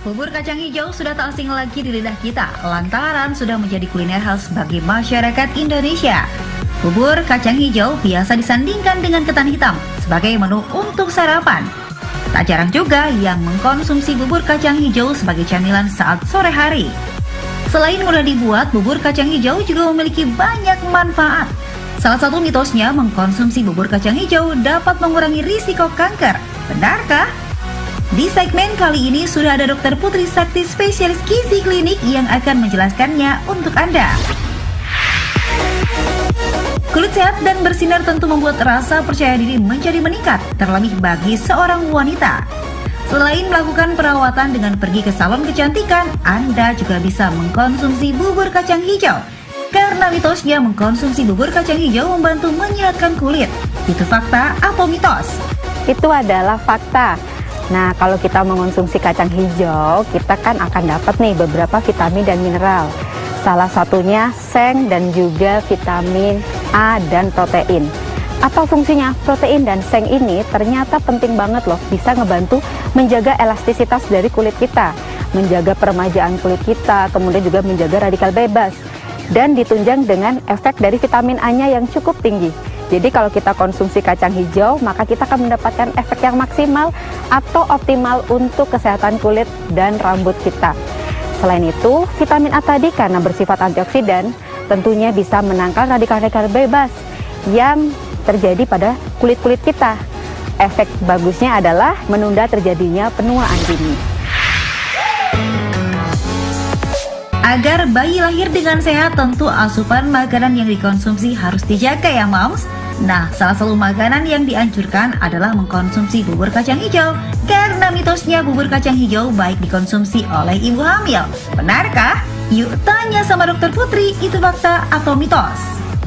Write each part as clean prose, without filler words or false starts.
Bubur kacang hijau sudah tak asing lagi di lidah kita, lantaran sudah menjadi kuliner khas bagi masyarakat Indonesia. Bubur kacang hijau biasa disandingkan dengan ketan hitam sebagai menu untuk sarapan. Tak jarang juga yang mengkonsumsi bubur kacang hijau sebagai camilan saat sore hari. Selain mudah dibuat, bubur kacang hijau juga memiliki banyak manfaat. Salah satu mitosnya mengkonsumsi bubur kacang hijau dapat mengurangi risiko kanker. Benarkah? Di segmen kali ini sudah ada Dr. Putri Sakti, spesialis gizi klinik yang akan menjelaskannya untuk Anda. Kulit sehat dan bersinar tentu membuat rasa percaya diri menjadi meningkat, terlebih bagi seorang wanita. Selain melakukan perawatan dengan pergi ke salon kecantikan, Anda juga bisa mengkonsumsi bubur kacang hijau. Karena mitosnya mengkonsumsi bubur kacang hijau membantu menyehatkan kulit. Itu fakta atau mitos? Itu adalah fakta. Nah, kalau kita mengonsumsi kacang hijau, kita kan akan dapat nih beberapa vitamin dan mineral. Salah satunya seng dan juga vitamin A dan protein. Apa fungsinya? Protein dan seng ini ternyata penting banget loh, bisa ngebantu menjaga elastisitas dari kulit kita, menjaga peremajaan kulit kita, kemudian juga menjaga radikal bebas. Dan ditunjang dengan efek dari vitamin A-nya yang cukup tinggi. Jadi kalau kita konsumsi kacang hijau, maka kita akan mendapatkan efek yang maksimal atau optimal untuk kesehatan kulit dan rambut kita. Selain itu, vitamin A tadi karena bersifat antioksidan, tentunya bisa menangkal radikal-radikal bebas yang terjadi pada kulit-kulit kita. Efek bagusnya adalah menunda terjadinya penuaan dini. Agar bayi lahir dengan sehat, tentu asupan makanan yang dikonsumsi harus dijaga ya Moms. Nah, salah satu makanan yang dianjurkan adalah mengkonsumsi bubur kacang hijau. Karena mitosnya bubur kacang hijau baik dikonsumsi oleh ibu hamil. Benarkah? Yuk tanya sama Dr. Putri, itu fakta atau mitos?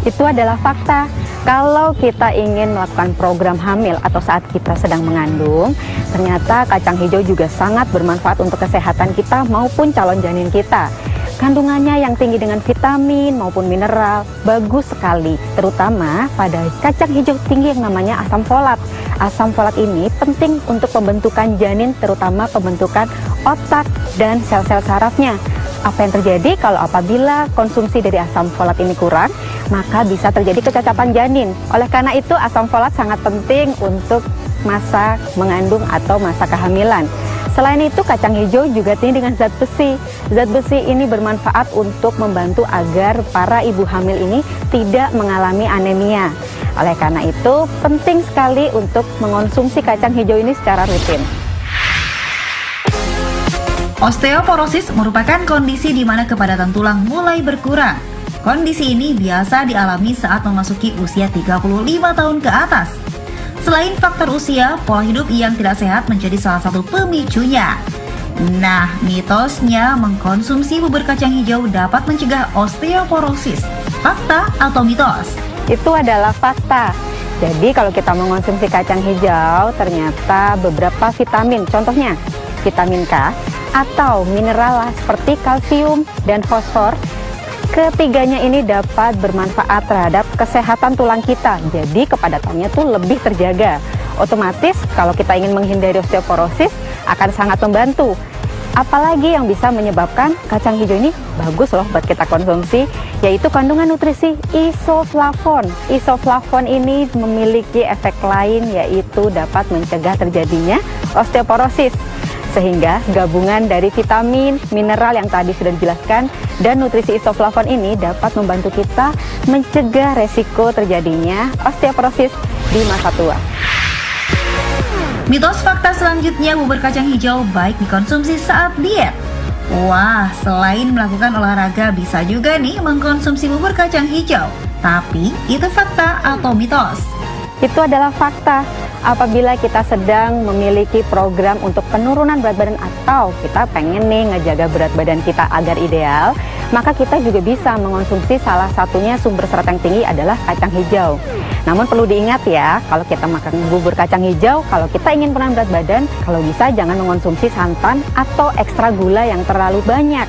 Itu adalah fakta. Kalau kita ingin melakukan program hamil atau saat kita sedang mengandung, ternyata kacang hijau juga sangat bermanfaat untuk kesehatan kita maupun calon janin kita. Kandungannya yang tinggi dengan vitamin maupun mineral bagus sekali, terutama pada kacang hijau tinggi yang namanya asam folat. Asam folat ini penting untuk pembentukan janin, terutama pembentukan otak dan sel-sel sarafnya. Apa yang terjadi kalau apabila konsumsi dari asam folat ini kurang, maka bisa terjadi kecacapan janin. Oleh karena itu asam folat sangat penting untuk masa mengandung atau masa kehamilan. Selain itu, kacang hijau juga tinggi dengan zat besi. Zat besi ini bermanfaat untuk membantu agar para ibu hamil ini tidak mengalami anemia. Oleh karena itu, penting sekali untuk mengonsumsi kacang hijau ini secara rutin. Osteoporosis merupakan kondisi di mana kepadatan tulang mulai berkurang. Kondisi ini biasa dialami saat memasuki usia 35 tahun ke atas. Selain faktor usia, pola hidup yang tidak sehat menjadi salah satu pemicunya. Nah, mitosnya mengkonsumsi bubur kacang hijau dapat mencegah osteoporosis. Fakta atau mitos? Itu adalah fakta. Jadi kalau kita mengonsumsi kacang hijau, ternyata beberapa vitamin, contohnya vitamin K atau mineral seperti kalsium dan fosfor, ketiganya ini dapat bermanfaat terhadap kesehatan tulang kita. Jadi kepadatannya tuh lebih terjaga. Otomatis kalau kita ingin menghindari osteoporosis akan sangat membantu. Apalagi yang bisa menyebabkan kacang hijau ini bagus loh buat kita konsumsi, yaitu kandungan nutrisi isoflavon. Isoflavon ini memiliki efek lain, yaitu dapat mencegah terjadinya osteoporosis. Sehingga gabungan dari vitamin, mineral yang tadi sudah dijelaskan, dan nutrisi isoflavon ini dapat membantu kita mencegah resiko terjadinya osteoporosis di masa tua. Mitos fakta selanjutnya, bubur kacang hijau baik dikonsumsi saat diet. Wah, selain melakukan olahraga bisa juga nih mengkonsumsi bubur kacang hijau. Tapi itu fakta atau mitos? Itu adalah fakta. Apabila kita sedang memiliki program untuk penurunan berat badan atau kita pengen nih ngejaga berat badan kita agar ideal, maka kita juga bisa mengonsumsi salah satunya sumber serat yang tinggi adalah kacang hijau. Namun perlu diingat ya, kalau kita makan bubur kacang hijau, kalau kita ingin penurunan berat badan, kalau bisa jangan mengonsumsi santan atau ekstra gula yang terlalu banyak.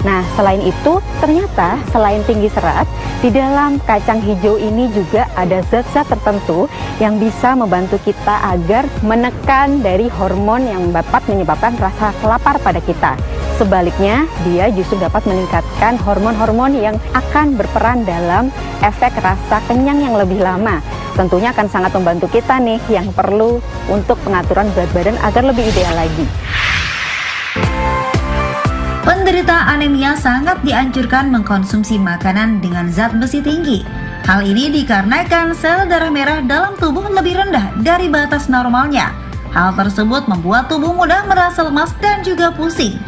Nah, selain itu, ternyata selain tinggi serat, di dalam kacang hijau ini juga ada zat-zat tertentu yang bisa membantu kita agar menekan dari hormon yang dapat menyebabkan rasa lapar pada kita. Sebaliknya, dia justru dapat meningkatkan hormon-hormon yang akan berperan dalam efek rasa kenyang yang lebih lama. Tentunya akan sangat membantu kita nih yang perlu untuk pengaturan berat badan agar lebih ideal lagi. Penderita anemia sangat dianjurkan mengkonsumsi makanan dengan zat besi tinggi. Hal ini dikarenakan sel darah merah dalam tubuh lebih rendah dari batas normalnya. Hal tersebut membuat tubuh mudah merasa lemas dan juga pusing.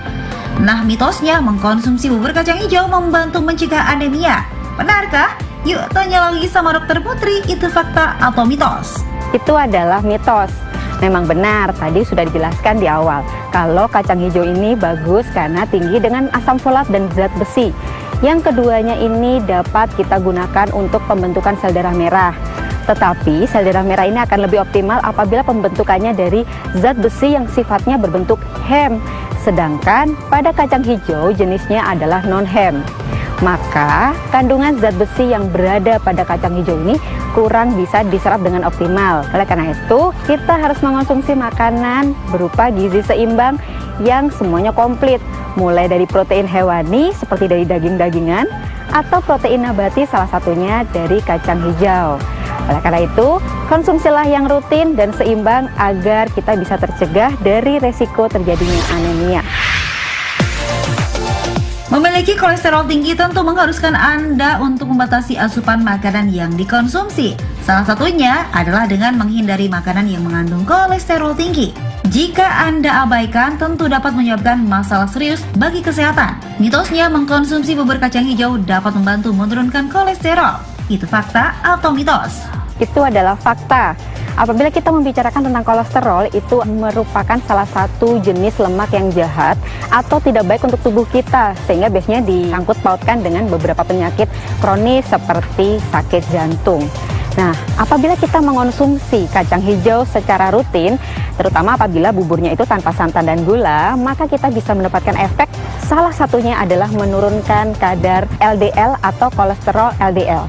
Nah, mitosnya mengkonsumsi bubur kacang hijau membantu mencegah anemia. Benarkah? Yuk tanya lagi sama Dokter Putri, itu fakta atau mitos? Itu adalah mitos. Memang benar, tadi sudah dijelaskan di awal kalau kacang hijau ini bagus karena tinggi dengan asam folat dan zat besi. Yang keduanya ini dapat kita gunakan untuk pembentukan sel darah merah. Tetapi sel darah merah ini akan lebih optimal apabila pembentukannya dari zat besi yang sifatnya berbentuk hem. Sedangkan pada kacang hijau jenisnya adalah non-hem. Maka kandungan zat besi yang berada pada kacang hijau ini kurang bisa diserap dengan optimal. Oleh karena itu, kita harus mengonsumsi makanan berupa gizi seimbang yang semuanya komplit, mulai dari protein hewani seperti dari daging-dagingan atau protein nabati salah satunya dari kacang hijau. Oleh karena itu, konsumsilah yang rutin dan seimbang agar kita bisa tercegah dari resiko terjadinya anemia. Memiliki kolesterol tinggi tentu mengharuskan Anda untuk membatasi asupan makanan yang dikonsumsi. Salah satunya adalah dengan menghindari makanan yang mengandung kolesterol tinggi. Jika Anda abaikan, tentu dapat menyebabkan masalah serius bagi kesehatan. Mitosnya mengkonsumsi bubur kacang hijau dapat membantu menurunkan kolesterol. Itu fakta atau mitos? Itu adalah fakta. Apabila kita membicarakan tentang kolesterol, itu merupakan salah satu jenis lemak yang jahat atau tidak baik untuk tubuh kita, sehingga biasanya disangkut pautkan dengan beberapa penyakit kronis seperti sakit jantung. Nah, apabila kita mengonsumsi kacang hijau secara rutin, terutama apabila buburnya itu tanpa santan dan gula, maka kita bisa mendapatkan efek, salah satunya adalah menurunkan kadar LDL atau kolesterol LDL.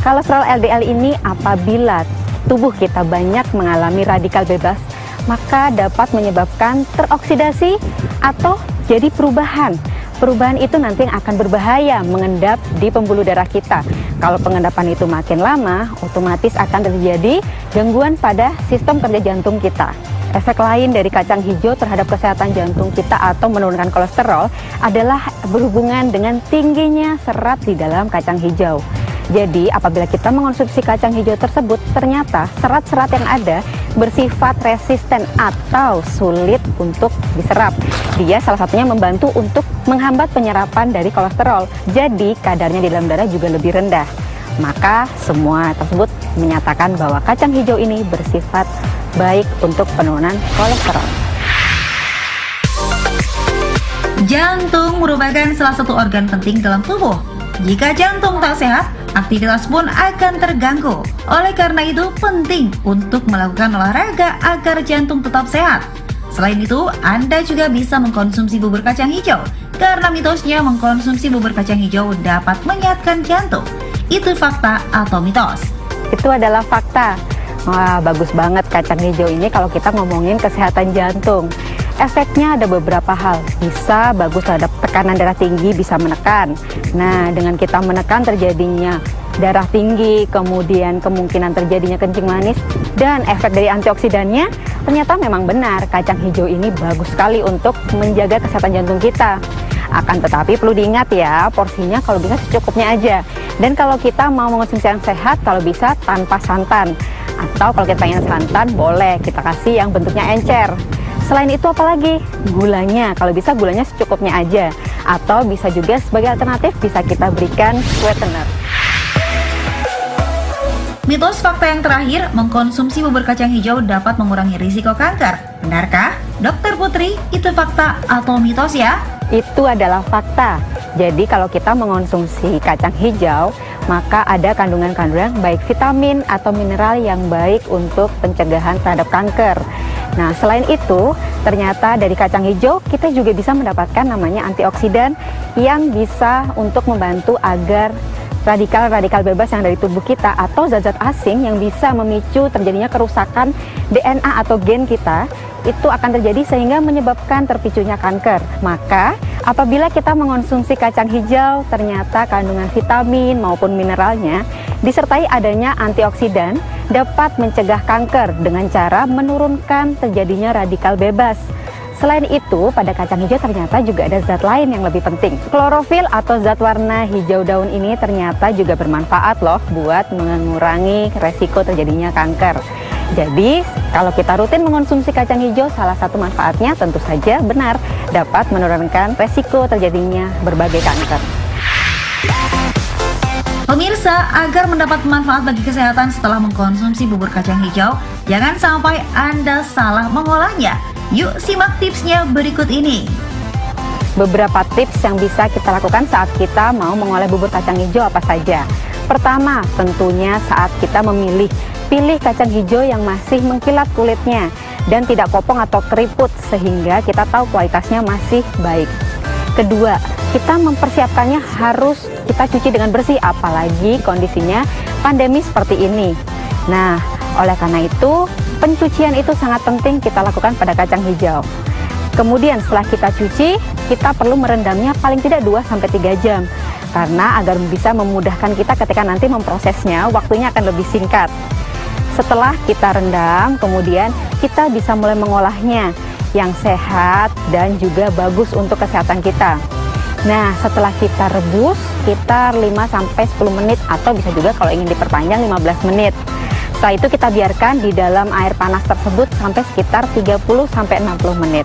Kolesterol LDL ini apabila tubuh kita banyak mengalami radikal bebas, maka dapat menyebabkan teroksidasi atau jadi perubahan. Perubahan itu nanti yang akan berbahaya mengendap di pembuluh darah kita. Kalau pengendapan itu makin lama, otomatis akan terjadi gangguan pada sistem kerja jantung kita. Efek lain dari kacang hijau terhadap kesehatan jantung kita atau menurunkan kolesterol adalah berhubungan dengan tingginya serat di dalam kacang hijau. Jadi apabila kita mengonsumsi kacang hijau tersebut, ternyata serat-serat yang ada bersifat resisten atau sulit untuk diserap. Dia salah satunya membantu untuk menghambat penyerapan dari kolesterol. Jadi kadarnya di dalam darah juga lebih rendah. Maka semua tersebut menyatakan bahwa kacang hijau ini bersifat baik untuk penurunan kolesterol. Jantung merupakan salah satu organ penting dalam tubuh. Jika jantung tak sehat, aktivitas pun akan terganggu. Oleh karena itu, penting untuk melakukan olahraga agar jantung tetap sehat. Selain itu, Anda juga bisa mengkonsumsi bubur kacang hijau, karena mitosnya mengkonsumsi bubur kacang hijau dapat menyehatkan jantung. Itu fakta atau mitos? Itu adalah fakta. Wah, bagus banget kacang hijau ini kalau kita ngomongin kesehatan jantung. Efeknya ada beberapa hal, bisa bagus terhadap tekanan darah tinggi, bisa menekan. Nah, dengan kita menekan terjadinya darah tinggi, kemudian kemungkinan terjadinya kencing manis, dan efek dari antioksidannya, ternyata memang benar kacang hijau ini bagus sekali untuk menjaga kesehatan jantung kita. Akan tetapi perlu diingat ya, porsinya kalau bisa secukupnya aja. Dan kalau kita mau mengonsumsi yang sehat, kalau bisa tanpa santan. Atau kalau kita pengen santan, boleh kita kasih yang bentuknya encer. Selain itu apalagi? Gulanya, kalau bisa gulanya secukupnya aja. Atau bisa juga sebagai alternatif bisa kita berikan sweetener. Mitos fakta yang terakhir, mengkonsumsi bubur kacang hijau dapat mengurangi risiko kanker. Benarkah? Dokter Putri, itu fakta atau mitos ya? Itu adalah fakta. Jadi kalau kita mengonsumsi kacang hijau, maka ada kandungan-kandungan baik vitamin atau mineral yang baik untuk pencegahan terhadap kanker. Nah, selain itu, Ternyata dari kacang hijau kita juga bisa mendapatkan namanya antioksidan yang bisa untuk membantu agar radikal-radikal bebas yang dari tubuh kita atau zat-zat asing yang bisa memicu terjadinya kerusakan DNA atau gen kita itu akan terjadi sehingga menyebabkan terpicunya kanker. Maka apabila kita mengonsumsi kacang hijau, ternyata kandungan vitamin maupun mineralnya disertai adanya antioksidan dapat mencegah kanker dengan cara menurunkan terjadinya radikal bebas. Selain itu, pada kacang hijau ternyata juga ada zat lain yang lebih penting. Klorofil atau zat warna hijau daun ini ternyata juga bermanfaat loh buat mengurangi resiko terjadinya kanker. Jadi, kalau kita rutin mengonsumsi kacang hijau, salah satu manfaatnya tentu saja benar dapat menurunkan resiko terjadinya berbagai kanker. Pemirsa, agar mendapat manfaat bagi kesehatan setelah mengkonsumsi bubur kacang hijau, jangan sampai Anda salah mengolahnya. Yuk simak tipsnya berikut ini. Beberapa tips yang bisa kita lakukan saat kita mau mengolah bubur kacang hijau apa saja. Pertama, tentunya saat kita pilih kacang hijau yang masih mengkilat kulitnya dan tidak kopong atau keriput sehingga kita tahu kualitasnya masih baik. Kedua, kita mempersiapkannya harus kita cuci dengan bersih, apalagi kondisinya pandemi seperti ini. Nah, oleh karena itu pencucian itu sangat penting kita lakukan pada kacang hijau. Kemudian setelah kita cuci, kita perlu merendamnya paling tidak 2-3 jam karena agar bisa memudahkan kita ketika nanti memprosesnya, waktunya akan lebih singkat. Setelah kita rendam, kemudian kita bisa mulai mengolahnya yang sehat dan juga bagus untuk kesehatan kita. Nah, setelah kita rebus sekitar 5-10 menit atau bisa juga kalau ingin diperpanjang 15 menit. Setelah itu kita biarkan di dalam air panas tersebut sampai sekitar 30-60 menit.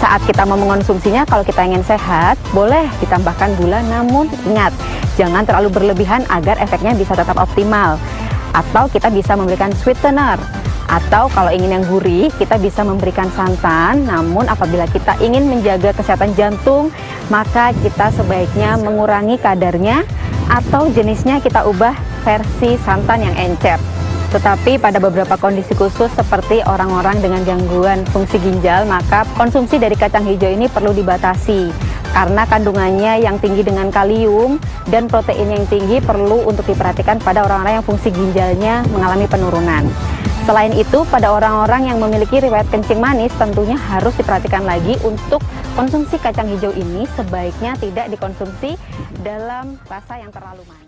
Saat kita mau mengonsumsinya, kalau kita ingin sehat, boleh ditambahkan gula, namun ingat, jangan terlalu berlebihan agar efeknya bisa tetap optimal. Atau kita bisa memberikan sweetener. Atau kalau ingin yang gurih, kita bisa memberikan santan, namun apabila kita ingin menjaga kesehatan jantung, maka kita sebaiknya mengurangi kadarnya atau jenisnya kita ubah versi santan yang encer. Tetapi pada beberapa kondisi khusus seperti orang-orang dengan gangguan fungsi ginjal, maka konsumsi dari kacang hijau ini perlu dibatasi karena kandungannya yang tinggi dengan kalium dan protein yang tinggi perlu untuk diperhatikan pada orang-orang yang fungsi ginjalnya mengalami penurunan. Selain itu, pada orang-orang yang memiliki riwayat kencing manis tentunya harus diperhatikan lagi untuk konsumsi kacang hijau ini sebaiknya tidak dikonsumsi dalam rasa yang terlalu manis.